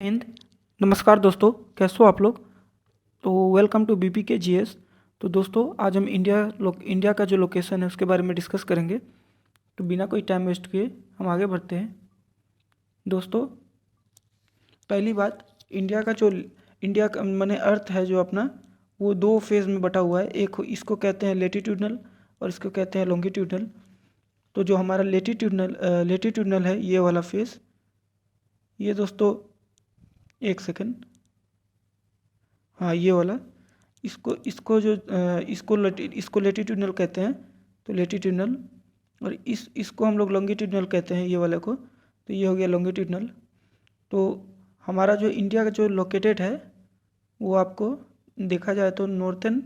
हिंद। नमस्कार दोस्तों, कैसे हो आप लोग। तो वेलकम टू बीपी के जीएस। तो दोस्तों, आज हम इंडिया का जो लोकेशन है उसके बारे में डिस्कस करेंगे। तो बिना कोई टाइम वेस्ट किए हम आगे बढ़ते हैं। दोस्तों, पहली बात, इंडिया का माने अर्थ है जो अपना, वो दो फेज में बटा हुआ है। एक इसको कहते हैं लेटीट्यूडनल और इसको कहते हैं लॉन्गिट्यूडनल। तो जो हमारा लेटीट्यूडनल है, ये वाला फेज, ये दोस्तों, एक सेकेंड, हाँ ये वाला, इसको इसको जो इसको लेटीट्यूडनल कहते हैं। तो लेटीट्यूडनल, और इसको हम लोग लॉन्गिट्यूडनल कहते हैं, ये वाले को। तो ये हो गया लॉन्गिट्यूडनल। तो हमारा जो इंडिया का जो लोकेटेड है, वो आपको देखा जाए तो नॉर्थन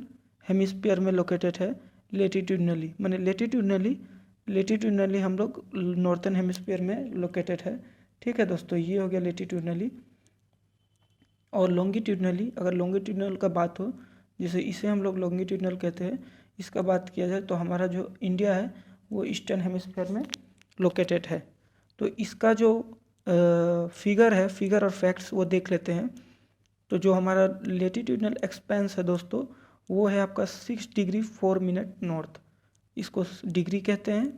हेमिस्फीयर में लोकेटेड है लेटीट्यूडनली। माने लेटीट्यूडनली हम लोग नॉर्थन हेमिस्फीयर में लोकेटेड है। ठीक है दोस्तों, ये हो गया लेटीट्यूडनली। और लॉन्गिट्यूडनली, अगर लॉन्गिट्यूडनल का बात हो, जैसे इसे हम लोग लॉन्गिट्यूडनल कहते हैं, इसका बात किया जाए तो हमारा जो इंडिया है वो ईस्टर्न हेमिस्फीयर में लोकेटेड है। तो इसका जो फिगर और फैक्ट्स वो देख लेते हैं। तो जो हमारा लेटीट्यूडनल एक्सपेंस है दोस्तों, वो है आपका 6 डिग्री 4 मिनट नॉर्थ। इसको डिग्री कहते हैं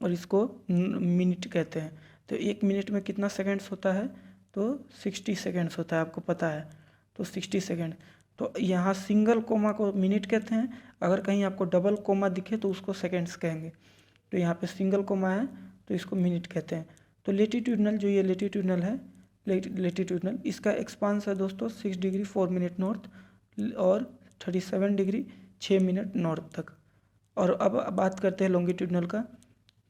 और इसको मिनट कहते हैं। तो 1 मिनट में कितना सेकेंड्स होता है, तो 60 सेकेंड्स होता है, आपको पता है। तो 60 सेकेंड, तो यहाँ सिंगल कोमा को मिनट कहते हैं। अगर कहीं आपको डबल कोमा दिखे तो उसको सेकेंड्स कहेंगे। तो यहाँ पे सिंगल कोमा है तो इसको मिनट कहते हैं। तो लेटीट्यूडनल, जो ये लेटीट्यूडनल है, लेटीट्यूडनल, इसका एक्सपांस है दोस्तों 6 डिग्री 4 मिनट नॉर्थ और 37 डिग्री 6 मिनट नॉर्थ तक। और अब बात करते हैं लॉन्गिट्यूडनल का।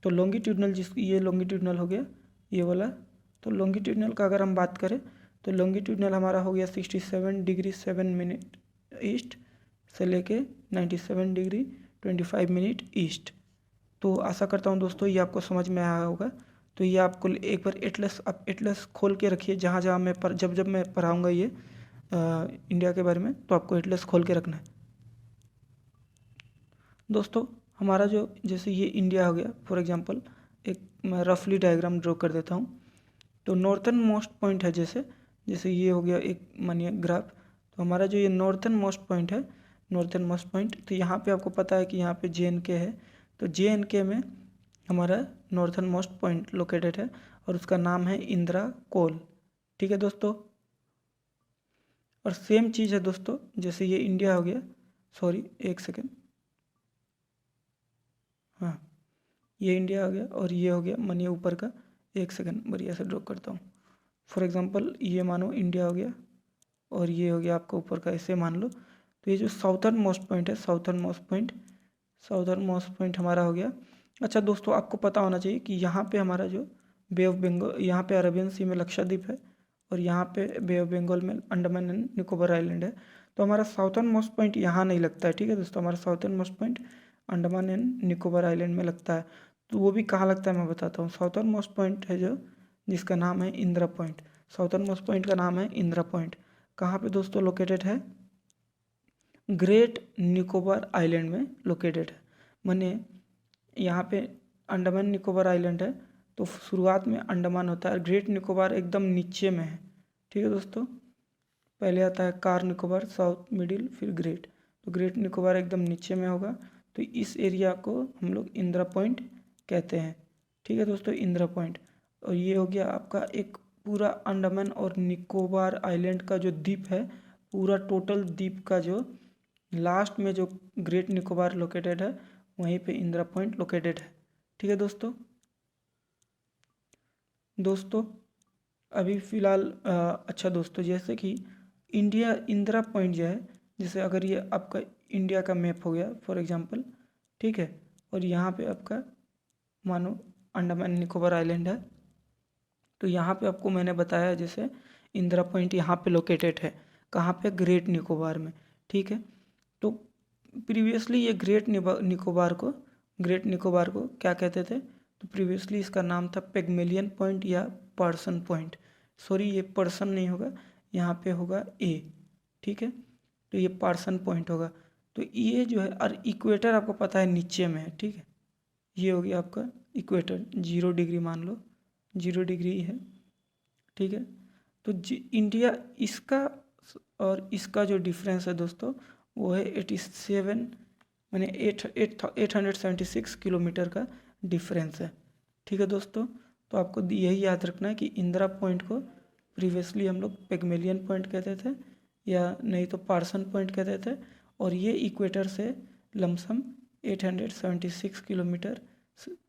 तो लॉन्गिट्यूडनल, ये लॉन्गिट्यूडनल हो गया ये वाला। तो लॉन्गिट्यूडनल का अगर हम बात करें तो लॉन्गिट्यूडनल हमारा हो गया 67 डिग्री 7 मिनट ईस्ट से लेके 97 डिग्री 25 मिनट ईस्ट। तो आशा करता हूँ दोस्तों ये आपको समझ में आया होगा। तो ये आपको एक बार एटलस खोल के रखिए, जहाँ जहाँ मैं जब मैं पढ़ाऊँगा ये इंडिया के बारे में, तो आपको एटलस खोल के रखना है। दोस्तों, हमारा जो, जैसे ये इंडिया हो गया फॉर एग्जांपल, एक मैं रफली डायग्राम ड्रॉ कर देता हूँ। तो नॉर्थन मोस्ट पॉइंट है, जैसे ये हो गया एक मानिए ग्राफ। तो हमारा जो ये नॉर्थन मोस्ट पॉइंट है, नॉर्थन मोस्ट पॉइंट, तो यहाँ पे आपको पता है कि यहाँ पे JNK है। तो JNK में हमारा नॉर्थन मोस्ट पॉइंट लोकेटेड है और उसका नाम है इंदिरा कोल। ठीक है दोस्तों। और सेम चीज़ है दोस्तों, जैसे ये इंडिया हो गया, सॉरी एक सेकेंड, हाँ ये इंडिया हो गया और ये हो गया मानिए ऊपर का, एक सेकेंड बढ़िया से ड्रॉ करता हूँ। फॉर एग्जांपल ये मानो इंडिया हो गया और ये हो गया आपका ऊपर का, ऐसे मान लो। तो ये जो साउथर्न मोस्ट पॉइंट है, साउथर्न मोस्ट पॉइंट हमारा हो गया। अच्छा दोस्तों, आपको पता होना चाहिए कि यहाँ पे हमारा जो बे ऑफ बंगाल, यहाँ पे अरेबियन सी में लक्षद्वीप है और यहाँ पे बे ऑफ बंगाल में अंडमान एंड निकोबार आइलैंड है। तो हमारा साउथर्न मोस्ट पॉइंट यहाँ नहीं लगता है। ठीक है दोस्तों, हमारा southern most point Andaman and Nicobar island में लगता है। तो वो भी कहाँ लगता है मैं बताता हूँ। साउथर्न मोस्ट पॉइंट है जो, जिसका नाम है Indira point. Southern most point का नाम है इंदिरा पॉइंट। कहाँ पे दोस्तों लोकेटेड है, ग्रेट निकोबार आइलैंड में लोकेटेड है। माने यहाँ पे अंडमान निकोबार आइलैंड है, तो शुरुआत में अंडमान होता है, ग्रेट निकोबार एकदम नीचे में है। ठीक है दोस्तों, पहले आता है कार निकोबार, साउथ, मिडिल, फिर ग्रेट। तो ग्रेट निकोबार एकदम नीचे में होगा। तो इस एरिया को हम लोग इंदिरा पॉइंट कहते हैं। ठीक है दोस्तों, इंदिरा पॉइंट। और ये हो गया आपका एक पूरा अंडमान और निकोबार आइलैंड का जो द्वीप है, पूरा टोटल द्वीप का जो लास्ट में जो ग्रेट निकोबार लोकेटेड है, वहीं पे इंदिरा पॉइंट लोकेटेड है। ठीक है दोस्तों अभी फ़िलहाल अच्छा दोस्तों, जैसे कि इंदिरा पॉइंट जो है, जैसे अगर ये आपका इंडिया का मैप हो गया फॉर एग्जांपल, ठीक है, और यहाँ पे आपका मानो अंडमान निकोबार आइलैंड है। तो यहाँ पे आपको मैंने बताया जैसे इंदिरा पॉइंट यहाँ पे लोकेटेड है, कहाँ पे, ग्रेट निकोबार में। ठीक है, तो प्रीवियसली ये ग्रेट निकोबार को क्या कहते थे, तो प्रीवियसली इसका नाम था पेगमेलियन पॉइंट या पर्सन पॉइंट। सॉरी, ये पर्सन नहीं होगा, यहाँ पे होगा ए। ठीक है, तो ये पर्सन पॉइंट होगा। तो ये जो है, और इक्वेटर आपको पता है नीचे में है। ठीक है, ये हो गया आपका इक्वेटर, 0 डिग्री मान लो, 0 डिग्री है। ठीक है, तो इंडिया इसका और इसका जो डिफरेंस है दोस्तों वो है 87 माने 876 किलोमीटर का डिफरेंस है। ठीक है दोस्तों, तो आपको यही याद रखना है कि इंदिरा पॉइंट को प्रीवियसली हम लोग पिग्मेलियन पॉइंट कहते थे या नहीं तो पार्सन पॉइंट कहते थे, और ये इक्वेटर से लमसम 876 किलोमीटर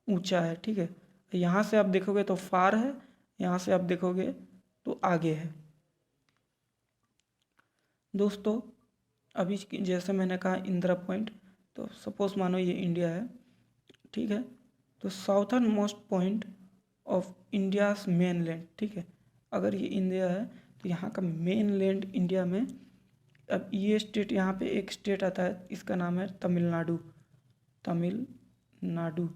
ऊंचा है। ठीक है, यहाँ से आप देखोगे तो फार है, यहाँ से आप देखोगे तो आगे है। दोस्तों अभी जैसे मैंने कहा इंदिरा पॉइंट, तो सपोज मानो ये इंडिया है। ठीक है, तो southern most point of India's main land, ठीक है, अगर ये इंडिया है तो यहाँ का मेन लैंड इंडिया में, अब ये स्टेट यहाँ पे एक स्टेट आता है, इसका नाम है तमिलनाडु। तमिलनाडु,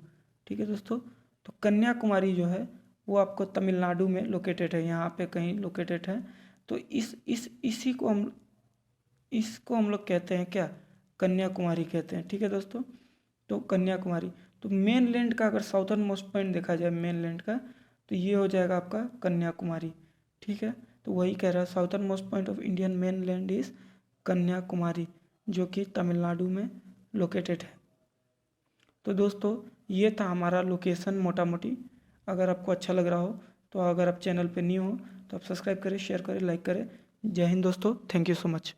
ठीक है दोस्तों, तो कन्याकुमारी जो है वो आपको तमिलनाडु में लोकेटेड है, यहाँ पे कहीं लोकेटेड है। तो इसी को हम लोग कहते हैं क्या, कन्याकुमारी कहते हैं। ठीक है दोस्तों, तो कन्याकुमारी, तो मेन लैंड का अगर साउथर्न मोस्ट पॉइंट देखा जाए मेन लैंड का, तो ये हो जाएगा आपका कन्याकुमारी। ठीक है, तो वही कह रहा है southern most point of Indian main land is Kanyakumari, जो कि तमिलनाडु में लोकेटेड है। तो दोस्तों ये था हमारा लोकेशन मोटा मोटी। अगर आपको अच्छा लग रहा हो तो अगर आप चैनल पे न्यू हो तो आप सब्सक्राइब करें, शेयर करें, लाइक करें। जय हिंद दोस्तों, थैंक यू सो मच।